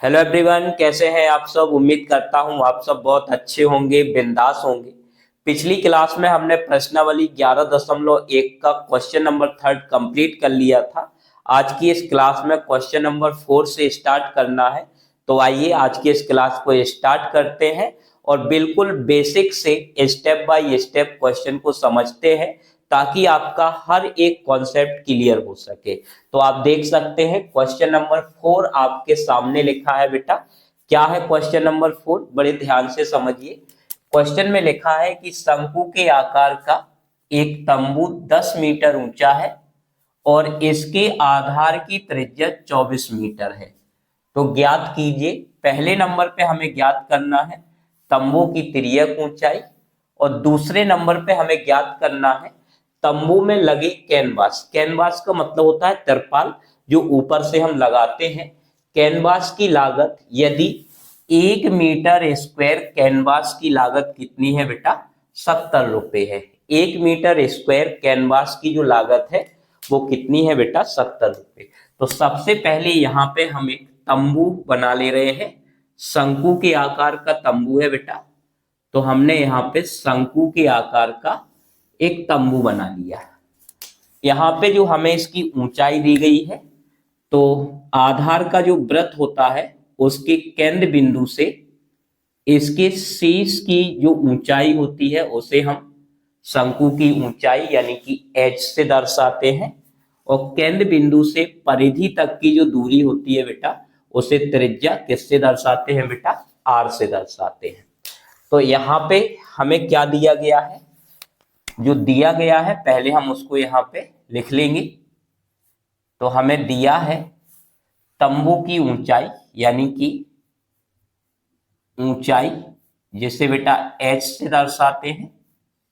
Hello everyone, कैसे हैं आप सब। उम्मीद करता हूं आप सब बहुत अच्छे होंगे, बिंदास होंगे। पिछली क्लास में हमने प्रश्नावली 11.1 का क्वेश्चन नंबर 3 कंप्लीट कर लिया था। आज की इस क्लास में क्वेश्चन नंबर 4 से स्टार्ट करना है। तो आइए आज की इस क्लास को स्टार्ट करते हैं और बिल्कुल बेसिक से स्टेप बाय स्टेप क्वेश्चन को समझते हैं, ताकि आपका हर एक कॉन्सेप्ट क्लियर हो सके। तो आप देख सकते हैं क्वेश्चन नंबर 4 आपके सामने लिखा है बेटा। क्या है क्वेश्चन नंबर 4, बड़े ध्यान से समझिए। क्वेश्चन में लिखा है कि शंकु के आकार का एक तंबू 10 मीटर ऊंचा है और इसके आधार की त्रिज्या 24 मीटर है। तो ज्ञात कीजिए। पहले नंबर पे हमें ज्ञात करना है तंबू की तिर्यक ऊंचाई, और दूसरे नंबर पे हमें ज्ञात करना है तंबू में लगी कैनवास। कैनवास का मतलब होता है तिरपाल, जो ऊपर से हम लगाते हैं। कैनवास की लागत, यदि 1 मीटर स्क्वायर कैनवास की लागत कितनी है बेटा, 70 रुपए है। 1 मीटर स्क्वायर कैनवास की जो लागत है वो कितनी है बेटा, 70 रुपए। तो सबसे पहले यहाँ पे हम एक तंबू बना ले रहे हैं। शंकु के आकार का तंबू है बेटा। तो हमने यहाँ पे शंकु के आकार का एक तंबू बना लिया। यहाँ पे जो हमें इसकी ऊंचाई दी गई है, तो आधार का जो वृत्त होता है उसके केंद्र बिंदु से इसके शीर्ष की जो ऊंचाई होती है उसे हम शंकु की ऊंचाई यानी कि h से दर्शाते हैं। और केंद्र बिंदु से परिधि तक की जो दूरी होती है बेटा, उसे त्रिज्या किससे दर्शाते हैं बेटा, r से दर्शाते हैं। तो यहाँ पे हमें क्या दिया गया है, जो दिया गया है पहले हम उसको यहाँ पे लिख लेंगे। तो हमें दिया है तंबू की ऊंचाई यानी कि ऊंचाई, जिसे बेटा h से दर्शाते हैं।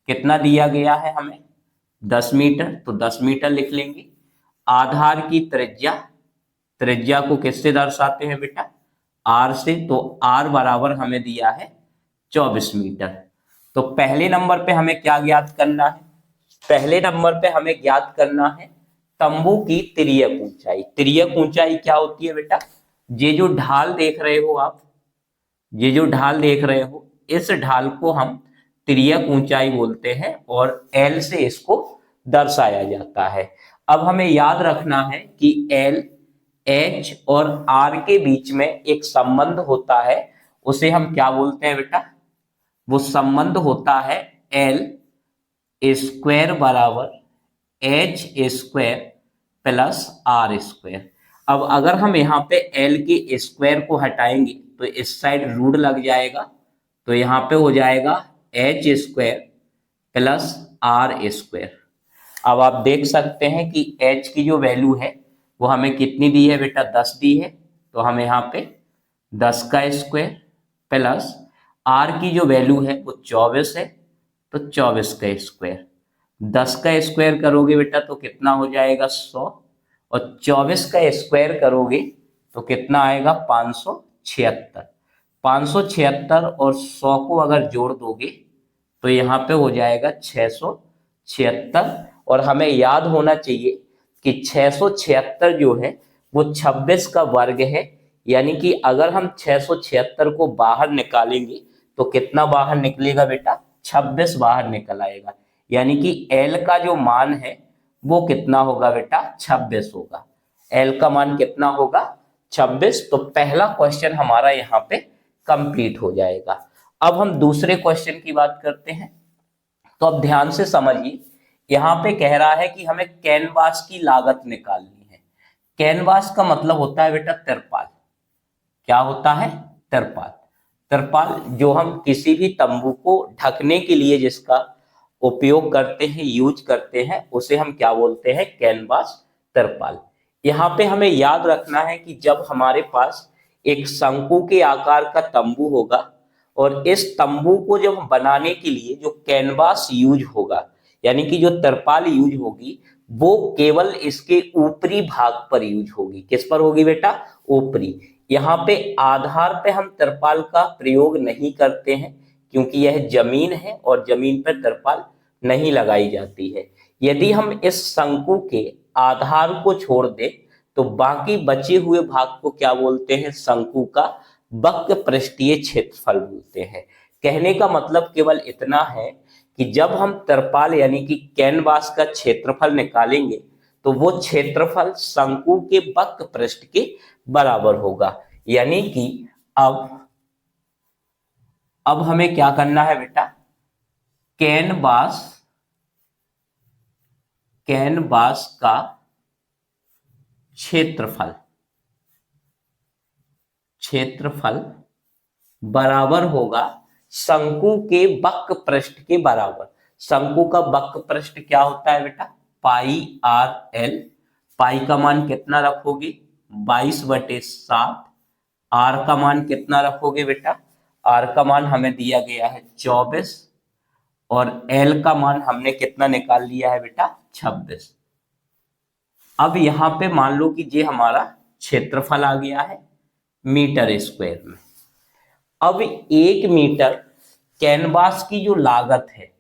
कितना दिया गया है हमें, 10 मीटर, तो 10 मीटर लिख लेंगे। आधार की त्रिज्या, त्रिज्या को किससे दर्शाते हैं बेटा, r से। तो r बराबर हमें दिया है 24 मीटर। तो पहले नंबर पे हमें क्या ज्ञात करना है, पहले नंबर पे हमें ज्ञात करना है तंबू की तिर्यक ऊंचाई। तिर्यक ऊंचाई क्या होती है बेटा, ये जो ढाल देख रहे हो आप, ये जो ढाल देख रहे हो, इस ढाल को हम तिर्यक ऊंचाई बोलते हैं और एल से इसको दर्शाया जाता है। अब हमें याद रखना है कि एल, एच और आर के बीच में एक संबंध होता है, उसे हम क्या बोलते हैं बेटा, वो संबंध होता है एल स्क्वायर बराबर H square plus R square. अब अगर हम यहाँ पे एल के स्क्वायर को हटाएंगे तो इस साइड रूट लग जाएगा। तो यहाँ पे हो जाएगा H square plus R square. अब आप देख सकते हैं कि एच की जो वैल्यू है वो हमें कितनी दी है बेटा, 10 दी है। तो हम यहाँ पे 10 का स्क्वायर प्लस आर की जो वैल्यू है वो 24 है, तो 24 का स्क्वायर। 10 का स्क्वायर करोगे बेटा तो कितना हो जाएगा, 100। और 24 का स्क्वायर करोगे तो कितना आएगा, 576। 576 और 100 को अगर जोड़ दोगे तो यहाँ पे हो जाएगा 676। और हमें याद होना चाहिए कि 676 जो है वो 26 का वर्ग है। यानी कि अगर हम 676 को बाहर निकालेंगे तो कितना बाहर निकलेगा बेटा, 26 बाहर निकल आएगा। यानी कि एल का जो मान है वो कितना होगा बेटा, 26 होगा। एल का मान कितना होगा, 26। तो पहला क्वेश्चन हमारा यहाँ पे कंप्लीट हो जाएगा। अब हम दूसरे क्वेश्चन की बात करते हैं। तो अब ध्यान से समझिए, यहाँ पे कह रहा है कि हमें कैनवास की लागत निकालनी है। कैनवास का मतलब होता है बेटा तिरपाल। क्या होता है, तिरपाल। तिरपाल जो हम किसी भी तंबू को ढकने के लिए जिसका उपयोग करते हैं, यूज करते हैं, उसे हम क्या बोलते हैं, कैनवास, तिरपाल। यहाँ पे हमें याद रखना है कि जब हमारे पास एक शंकु के आकार का तंबू होगा और इस तंबू को जब बनाने के लिए जो कैनवास यूज होगा, यानी कि जो तिरपाल यूज होगी, वो केवल इसके ऊपरी भाग पर यूज होगी। किस पर होगी बेटा, ऊपरी। यहाँ पे आधार पे हम तिरपाल का प्रयोग नहीं करते हैं, क्योंकि यह जमीन है और जमीन पर तिरपाल नहीं लगाई जाती है। यदि हम इस शंकु के आधार को छोड़ दें तो बाकी बचे हुए भाग को क्या बोलते हैं, शंकु का वक्र पृष्ठीय क्षेत्रफल बोलते हैं। कहने का मतलब केवल इतना है कि जब हम तरपाल यानी कि कैनवास का क्षेत्रफल निकालेंगे तो वो क्षेत्रफल शंकु के वक्र पृष्ठ के बराबर होगा। यानी कि अब हमें क्या करना है बेटा, कैनवास का क्षेत्रफल बराबर होगा शंकु के वक्र पृष्ठ के बराबर। शंकु का वक्र पृष्ठ क्या होता है बेटा, पाई आर एल। पाई का मान कितना रखोगे, 22/7। आर का मान कितना रखोगे बेटा, आर का मान हमें दिया गया है 24 और एल का मान हमने कितना निकाल लिया है बेटा, 26। अब यहां पे मान लो कि ये हमारा क्षेत्रफल आ गया है मीटर स्क्वायर में। अब 1 मीटर कैनवास की जो लागत है,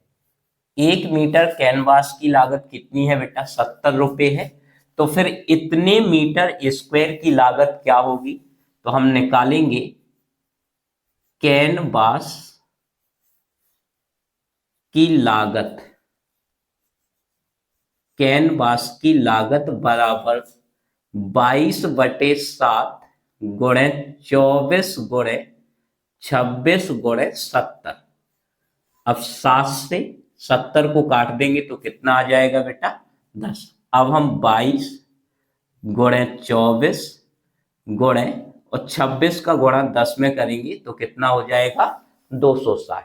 1 मीटर कैनवास की लागत कितनी है बेटा, 70 रुपए है। तो फिर इतने मीटर स्क्वायर की लागत क्या होगी, तो हम निकालेंगे कैनवास की लागत बराबर 22/7 गुणे 24 गुणे 26 गुणे 70। अब 7 से 70 को काट देंगे तो कितना आ जाएगा बेटा, 10। अब हम 22 गुणे 24 गुणे और 26 का गुणा 10 में करेंगे तो कितना हो जाएगा, 260।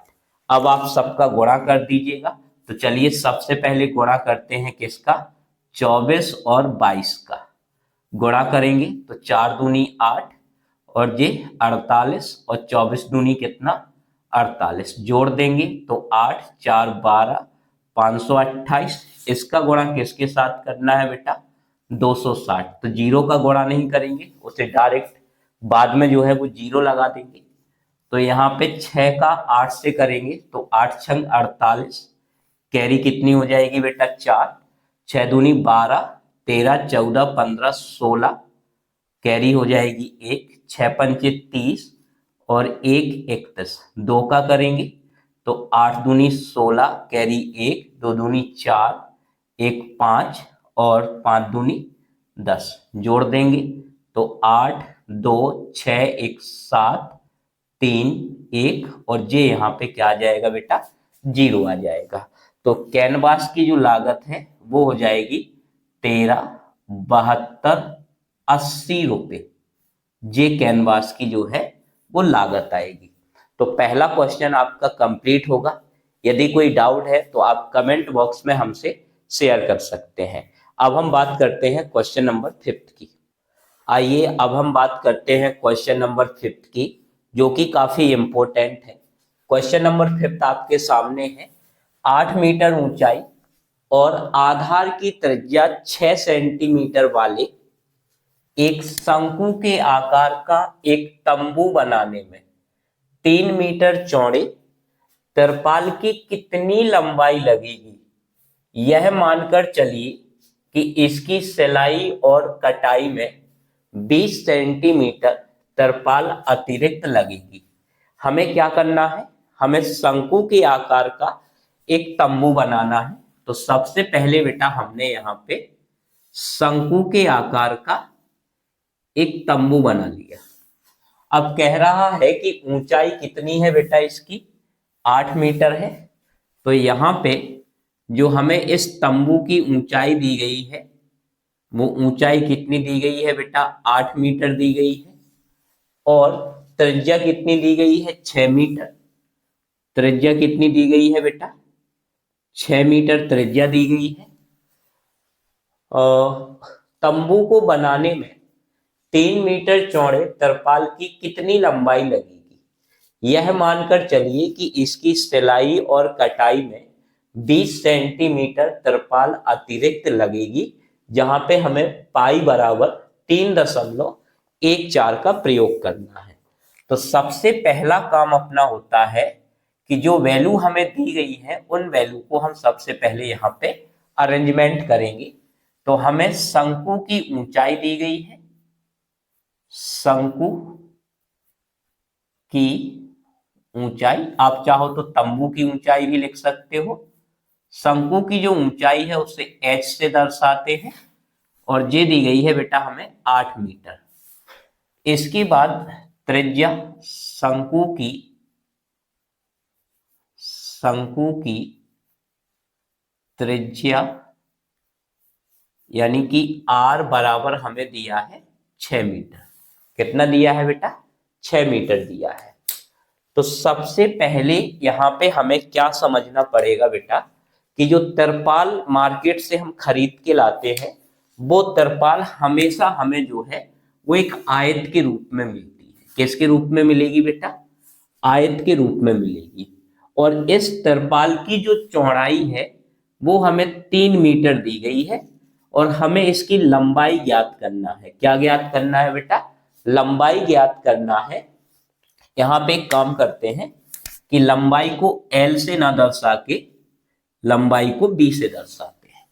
अब आप सबका गुणा कर दीजिएगा। तो चलिए सबसे पहले गुणा करते हैं किसका, 24 और 22 का। गुणा करेंगे तो 4 दूनी 8 और ये 48 और 24 दूनी कितना, 48। जोड़ देंगे तो 8 4 12 528। इसका गुणा किसके साथ करना है बेटा, 260। तो जीरो का गुणा नहीं करेंगे, उसे डायरेक्ट बाद में जो है वो जीरो लगा देंगे। तो यहाँ पे 6 का 8 से करेंगे तो 8 छंग 48। कैरी कितनी हो जाएगी बेटा, 4। 6 दूनी 12 13 14 15 16। कैरी हो जाएगी 1। 6 पंचे 30 और 1 31। 2 का करेंगे तो 8 दूनी 16, कैरी 1, 2 दूनी 4, 1 5 और 5 दूनी 10। जोड़ देंगे तो 8 2 6 1 7 3 1 और ये यहाँ पे क्या आ जाएगा बेटा, जीरो आ जाएगा। तो कैनवास की जो लागत है वो हो जाएगी 13,72,80 रुपए। ये कैनवास की जो है वो लागत आएगी। तो पहला क्वेश्चन आपका कंप्लीट होगा। यदि कोई डाउट है तो आप कमेंट बॉक्स में हमसे शेयर कर सकते हैं। अब हम बात करते हैं क्वेश्चन नंबर 5 की। आइए अब हम बात करते हैं क्वेश्चन नंबर 5 की, जो कि काफी इंपॉर्टेंट है। क्वेश्चन नंबर 5 आपके सामने है। 8 मीटर ऊंचाई और आधार की त्रिज्या 6 सेंटीमीटर वाले एक शंकु के आकार का एक तंबू बनाने में 3 मीटर चौड़े तरपाल की कितनी लंबाई लगेगी, यह मानकर चलिए कि इसकी सिलाई और कटाई में 20 सेंटीमीटर तरपाल अतिरिक्त लगेगी। हमें क्या करना है, हमें शंकु के आकार का एक तंबू बनाना है। तो सबसे पहले बेटा हमने यहाँ पे शंकु के आकार का एक तंबू बना लिया। अब कह रहा है कि ऊंचाई कितनी है बेटा, इसकी 8 मीटर है। तो यहाँ पे जो हमें इस तंबू की ऊंचाई दी गई है वो ऊंचाई कितनी दी गई है बेटा, 8 मीटर दी गई है। और त्रिज्या कितनी दी गई है, 6 मीटर। त्रिज्या कितनी दी गई है बेटा, 6 मीटर त्रिज्या दी गई है। तंबू को बनाने में 3 मीटर चौड़े तरपाल की कितनी लंबाई लगेगी, यह मानकर चलिए कि इसकी सिलाई और कटाई में 20 सेंटीमीटर तरपाल अतिरिक्त लगेगी, जहां पे हमें पाई बराबर 3.14 का प्रयोग करना है। तो सबसे पहला काम अपना होता है कि जो वैल्यू हमें दी गई है उन वैल्यू को हम सबसे पहले यहाँ पे अरेंजमेंट करेंगे। तो हमें शंकु की ऊंचाई दी गई है, शंकु की ऊंचाई, आप चाहो तो तंबू की ऊंचाई भी लिख सकते हो। शंकु की जो ऊंचाई है उसे h से दर्शाते हैं और ये दी गई है बेटा हमें 8 मीटर। इसके बाद त्रिज्या, शंकु की त्रिज्या यानी कि r बराबर हमें दिया है 6 मीटर। कितना दिया है बेटा? 6 मीटर दिया है। तो सबसे पहले यहाँ पे हमें क्या समझना पड़ेगा बेटा कि जो तिरपाल मार्केट से हम खरीद के लाते हैं वो तिरपाल हमेशा हमें जो है वो एक आयत के रूप में मिलती है। किसके रूप में मिलेगी बेटा? आयत के रूप में मिलेगी। और इस तिरपाल की जो चौड़ाई है वो हमें 3 मीटर दी गई है और हमें इसकी लंबाई ज्ञात करना है। क्या ज्ञात करना है बेटा? लंबाई ज्ञात करना है। यहाँ पे एक काम करते हैं कि लंबाई को L से ना दर्शा के लंबाई को B से दर्शाते हैं।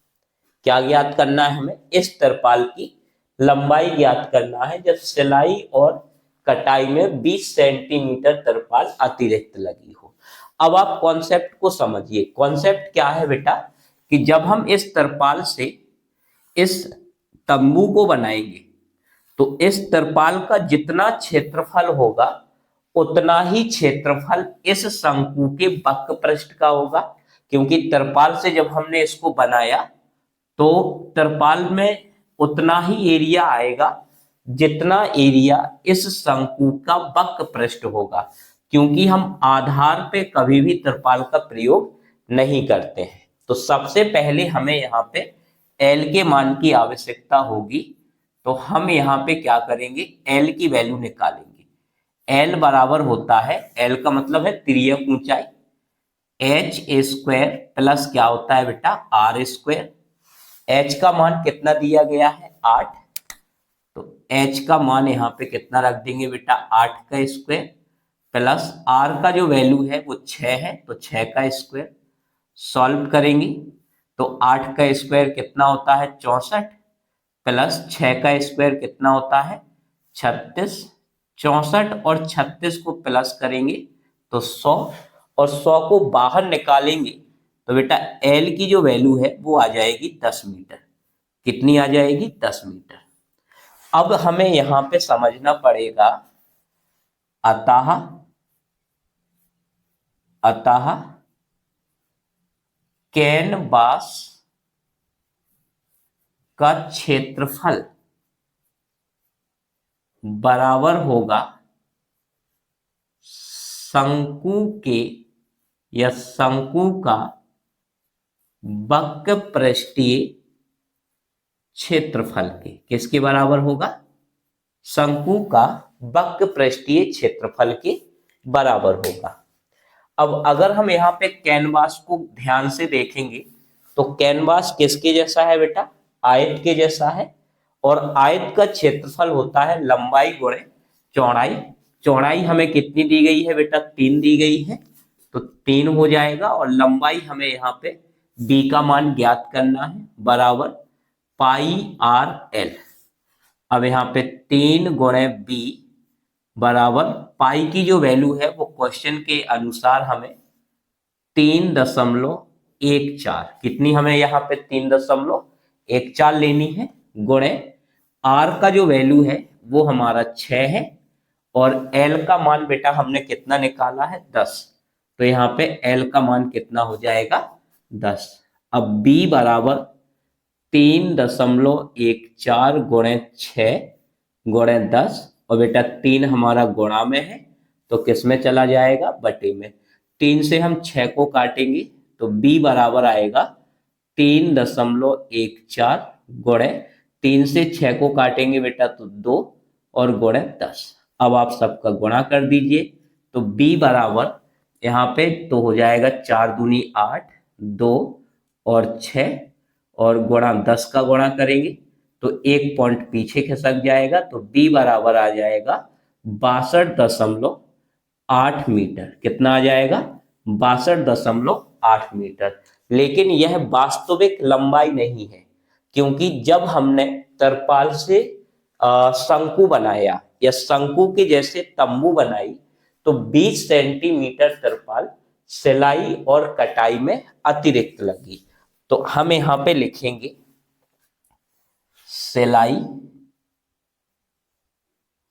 क्या ज्ञात करना है हमें? इस तिरपाल की लंबाई ज्ञात करना है जब सिलाई और कटाई में 20 सेंटीमीटर तिरपाल अतिरिक्त लगी हो। अब आप कॉन्सेप्ट को समझिए। कॉन्सेप्ट क्या है बेटा कि जब हम इस तिरपाल से इस तंबू को बनाएंगे तो इस तिरपाल का जितना क्षेत्रफल होगा उतना ही क्षेत्रफल इस शंकु के वक्र पृष्ठ का होगा, क्योंकि तिरपाल से जब हमने इसको बनाया तो तिरपाल में उतना ही एरिया आएगा जितना एरिया इस शंकु का वक्र पृष्ठ होगा, क्योंकि हम आधार पे कभी भी तिरपाल का प्रयोग नहीं करते हैं। तो सबसे पहले हमें यहाँ पे L के मान की आवश्यकता होगी। तो हम यहाँ पे क्या करेंगे? L की वैल्यू निकालेंगे। L बराबर होता है, L का मतलब है तिर्यक ऊंचाई, h स्क्वायर प्लस क्या होता है बेटा? r square. h का मान कितना दिया गया है? 8। तो h का मान यहाँ पे कितना रख देंगे बेटा? 8 का स्क्वायर प्लस r का जो वैल्यू है वो 6 है तो 6 का स्क्वायर। सॉल्व करेंगे तो 8 का स्क्वायर कितना होता है? 64 प्लस 6 का स्क्वायर कितना होता है? 36। 64 और 36 को प्लस करेंगे तो 100 और 100 को बाहर निकालेंगे तो बेटा L की जो वैल्यू है वो आ जाएगी 10 मीटर। कितनी आ जाएगी? 10 मीटर। अब हमें यहां पे समझना पड़ेगा अतः कैनवास का क्षेत्रफल बराबर होगा शंकु के या शंकु का वक्र पृष्ठीय क्षेत्रफल के। किसके बराबर होगा? शंकु का वक्र पृष्ठीय क्षेत्रफल के बराबर होगा। अब अगर हम यहाँ पे कैनवास को ध्यान से देखेंगे तो कैनवास किसके जैसा है बेटा? आयत के जैसा है। और आयत का क्षेत्रफल होता है लंबाई गुणे चौड़ाई। चौड़ाई हमें कितनी दी गई है बेटा? 3 दी गई है तो 3 हो जाएगा। और लंबाई हमें यहाँ पे b का मान ज्ञात करना है बराबर पाई r l। अब यहाँ पे 3 गुणे b बराबर पाई की जो वैल्यू है वो क्वेश्चन के अनुसार हमें 3.14, कितनी हमें यहाँ पे 3.14 लेनी है, गुणे r का जो वैल्यू है वो हमारा 6 है और l का मान बेटा हमने कितना निकाला है? 10। तो यहाँ पे l का मान कितना हो जाएगा? 10। अब b बराबर 3.14 गुणे 6 गुणे 10 और बेटा 3 हमारा गुणा में है तो किस में चला जाएगा? बटे में। 3 से हम 6 को काटेंगे तो b बराबर आएगा 3.14 गुणे 3 से 6 को काटेंगे बेटा तो 2 और गुणे 10। अब आप सबका गुणा कर दीजिए तो b बराबर यहाँ पे तो हो जाएगा 4 दूनी 8, 2 और 6 और गुणा 10 का गुणा करेंगे तो 1 पॉइंट पीछे खिसक जाएगा तो b बराबर आ जाएगा 62.8 मीटर। कितना आ जाएगा? 62.8 मीटर। लेकिन यह वास्तविक लंबाई नहीं है, क्योंकि जब हमने तरपाल से शंकु बनाया या शंकु के जैसे तंबू बनाई तो 20 सेंटीमीटर तरपाल सिलाई और कटाई में अतिरिक्त लगी। तो हम यहां पे लिखेंगे सिलाई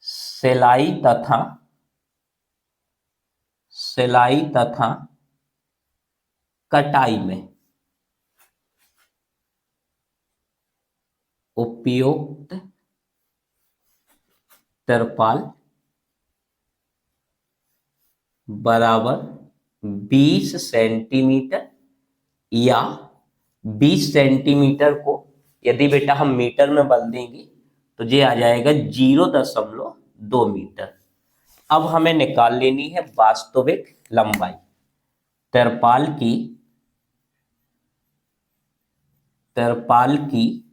सिलाई तथा सिलाई तथा कटाई में उपयुक्त तरपाल बराबर 20 सेंटीमीटर या 20 सेंटीमीटर को यदि बेटा हम मीटर में बदल देंगे तो ये आ जाएगा 0.2 मीटर। अब हमें निकाल लेनी है वास्तविक लंबाई। तरपाल की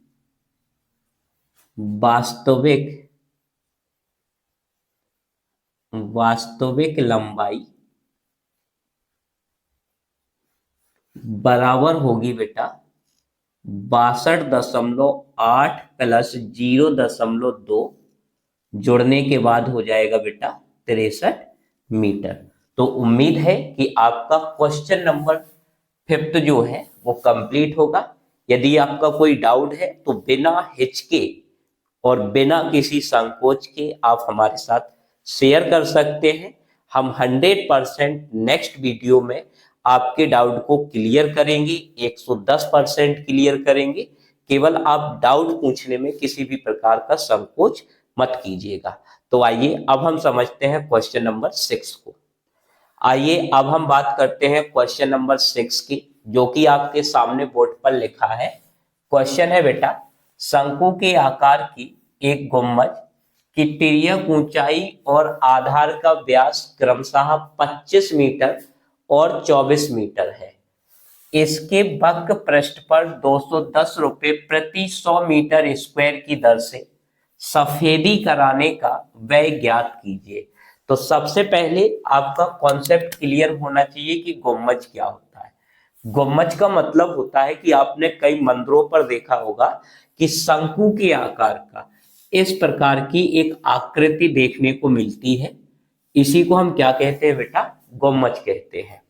वास्तविक लंबाई बराबर होगी बेटा 62.8 प्लस 0.2 जोड़ने के बाद हो जाएगा बेटा 63 मीटर। तो उम्मीद है कि आपका क्वेश्चन नंबर 5 जो है वो कंप्लीट होगा। यदि आपका कोई डाउट है तो बिना हिचके और बिना किसी संकोच के आप हमारे साथ शेयर कर सकते हैं। हम 100% नेक्स्ट वीडियो में आपके डाउट को क्लियर करेंगे, 110% क्लियर करेंगे। केवल आप डाउट पूछने में किसी भी प्रकार का संकोच मत कीजिएगा। तो आइए अब हम समझते हैं क्वेश्चन नंबर 6 को। आइए अब हम बात करते हैं क्वेश्चन नंबर 6 की, जो कि आपके सामने बोर्ड पर लिखा है। क्वेश्चन है बेटा, शंकु के आकार की एक गुंबज की तिर्यक ऊंचाई और आधार का व्यास क्रमशः 25 मीटर और 24 मीटर है। इसके वक्र पृष्ठ पर 210 रुपए प्रति 100 मीटर स्क्वायर की दर से सफेदी कराने का व्यय ज्ञात कीजिए। तो सबसे पहले आपका कॉन्सेप्ट क्लियर होना चाहिए कि गुंबज क्या होता है। गुंबज का मतलब होता है कि आपने कई मंदिरों पर देखा होगा कि शंकु के आकार का इस प्रकार की एक आकृति देखने को मिलती है। इसी को हम क्या कहते हैं बेटा? गुंबज कहते हैं।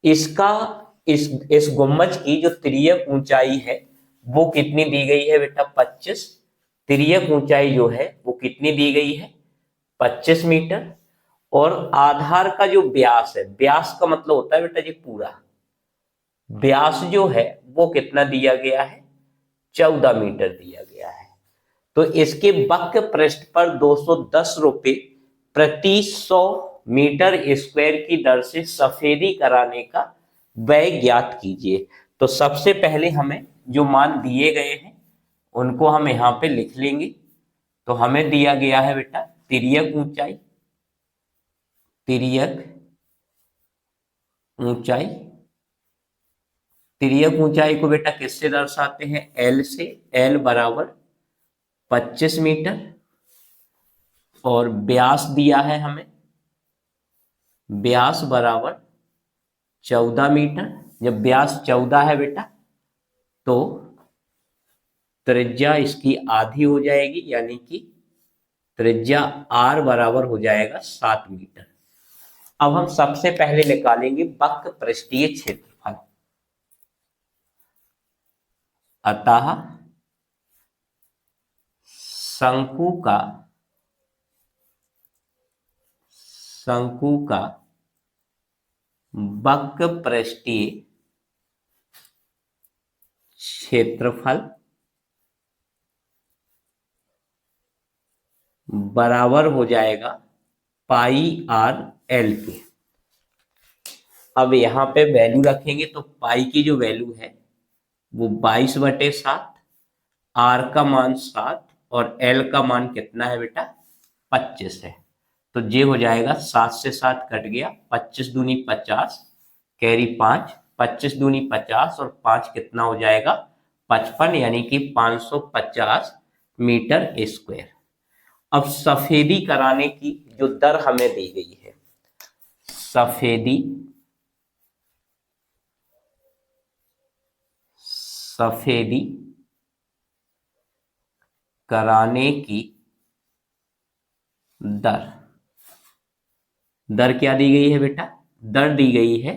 इसका इस गुंबज की जो तिर्यक ऊंचाई है वो कितनी दी गई है बेटा? 25। तिर्यक ऊंचाई जो है वो कितनी दी गई है? 25 मीटर। और आधार का जो व्यास है, व्यास का मतलब होता है बेटा जी पूरा, व्यास जो है वो कितना दिया गया है? 14 मीटर दिया गया है। तो इसके वक्र पृष्ठ पर 210 रुपए प्रति 100 मीटर स्क्वायर की दर से सफेदी कराने का व्यय ज्ञात कीजिए। तो सबसे पहले हमें जो मान दिए गए हैं उनको हम यहाँ पे लिख लेंगे। तो हमें दिया गया है बेटा तिर्यक ऊंचाई, तिर्यक ऊंचाई, तिर्यक ऊंचाई को बेटा किससे दर्शाते हैं? एल से। एल बराबर 25 मीटर और व्यास दिया है हमें, व्यास बराबर 14 मीटर। जब व्यास 14 है बेटा तो त्रिज्या इसकी आधी हो जाएगी, यानी कि त्रिज्या आर बराबर हो जाएगा 7 मीटर। अब हम सबसे पहले निकालेंगे वक्र पृष्ठीय क्षेत्रफल। अतः शंकु का वक्र पृष्ठीय क्षेत्रफल बराबर हो जाएगा पाई आर एल के। अब यहां पे वैल्यू रखेंगे तो पाई की जो वैल्यू है वो 22/7, आर का मान 7 और एल का मान कितना है बेटा? 25 है। तो ये हो जाएगा 7 से 7 कट गया, 25 दूनी 50, कैरी 5, 25 दूनी 50 और 5 कितना हो जाएगा? 55, यानी कि 550 मीटर स्क्वायर। अब सफेदी कराने की जो दर हमें दी गई है, सफेदी कराने की दर, दर क्या दी गई है बेटा? दर दी गई है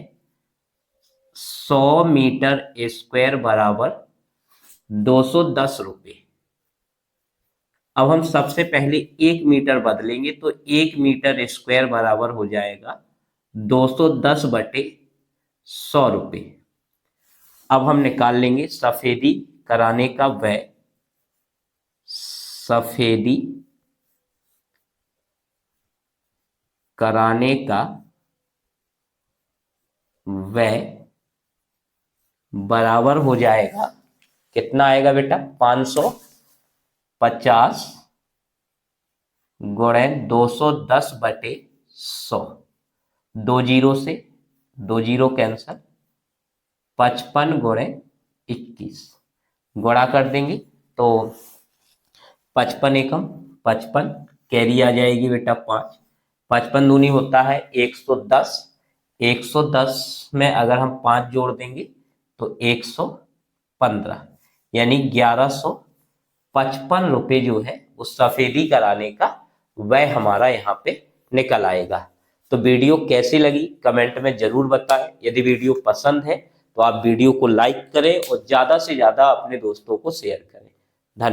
100 मीटर स्क्वायर बराबर 210 रुपये। अब हम सबसे पहले 1 मीटर बदलेंगे, तो 1 मीटर स्क्वायर बराबर हो जाएगा 210 बटे 100 रुपये। अब हम निकाल लेंगे सफेदी कराने का व्यय। सफेदी कराने का व्यय बराबर हो जाएगा, कितना आएगा बेटा? 550 गुणे 210 बटे 100। 2 जीरो से 2 जीरो कैंसल, 55 गुणे 21 गुणा कर देंगे तो 55 एकम 55, कैरी आ जाएगी बेटा 5। 55 दूनी होता है 110, 110 में अगर हम 5 जोड़ देंगे तो 115, यानी 1155 रुपये जो है उस सफेदी कराने का वह हमारा यहाँ पे निकल आएगा। तो वीडियो कैसी लगी कमेंट में जरूर बताएं। यदि वीडियो पसंद है तो आप वीडियो को लाइक करें और ज्यादा से ज्यादा अपने दोस्तों को शेयर करें।